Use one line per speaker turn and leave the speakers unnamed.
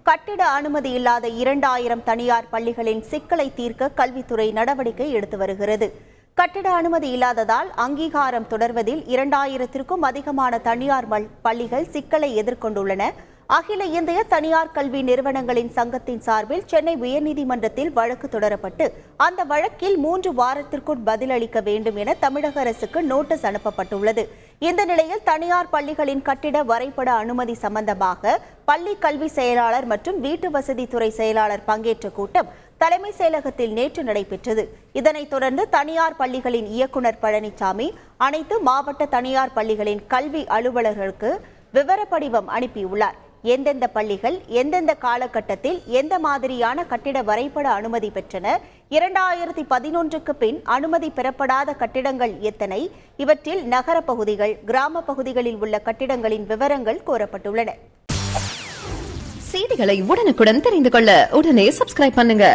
கட்டிட அனுமதி இல்லாத 2000 தனியார் பள்ளிகளின் சிக்கலை தீர்க்க கல்வித்துறை நடவடிக்கை எடுத்து வருகிறது. கட்டிட அனுமதி இல்லாததால் அங்கீகாரம் தொடர்வதில் 2000த்திற்கும் அதிகமான தனியார் பள்ளிகள் சிக்கலை எதிர்கொண்டுள்ளன. அகில இந்திய தனியார் கல்வி நிறுவனங்களின் சங்கத்தின் சார்பில் சென்னை உயர்நீதிமன்றத்தில் வழக்கு தொடரப்பட்டு அந்த வழக்கில் 3 வாரத்திற்குள் பதிலளிக்க வேண்டும் என தமிழக அரசுக்கு நோட்டீஸ் அனுப்பப்பட்டுள்ளது. இந்த நிலையில் தனியார் பள்ளிகளின் கட்டிட வரைபட அனுமதி சம்பந்தமாக பள்ளி கல்வி செயலாளர் மற்றும் வீட்டு வசதித்துறை செயலாளர் பங்கேற்ற கூட்டம் தலைமை செயலகத்தில் நேற்று நடைபெற்றது. இதனைத் தொடர்ந்து தனியார் பள்ளிகளின் இயக்குநர் பழனிசாமி அனைத்து மாவட்ட தனியார் பள்ளிகளின் கல்வி அலுவலர்களுக்கு விவர படிவம் அனுப்பியுள்ளார். எந்தெந்த பள்ளிகள் எந்தெந்த காலகட்டத்தில் எந்த மாதிரியான கட்டிட வரைபட அனுமதி பெற்றன, 2011க்கு பின் அனுமதி பெறப்படாத கட்டிடங்கள் எத்தனை, இவற்றில் நகர பகுதிகள் கிராம பகுதிகளில் உள்ள கட்டிடங்களின் விவரங்கள் கோரப்பட்டுள்ளன.
செய்திகளை உடனுக்குடன் தெரிந்து கொள்ள உடனே சப்ஸ்கிரைப் பண்ணுங்க.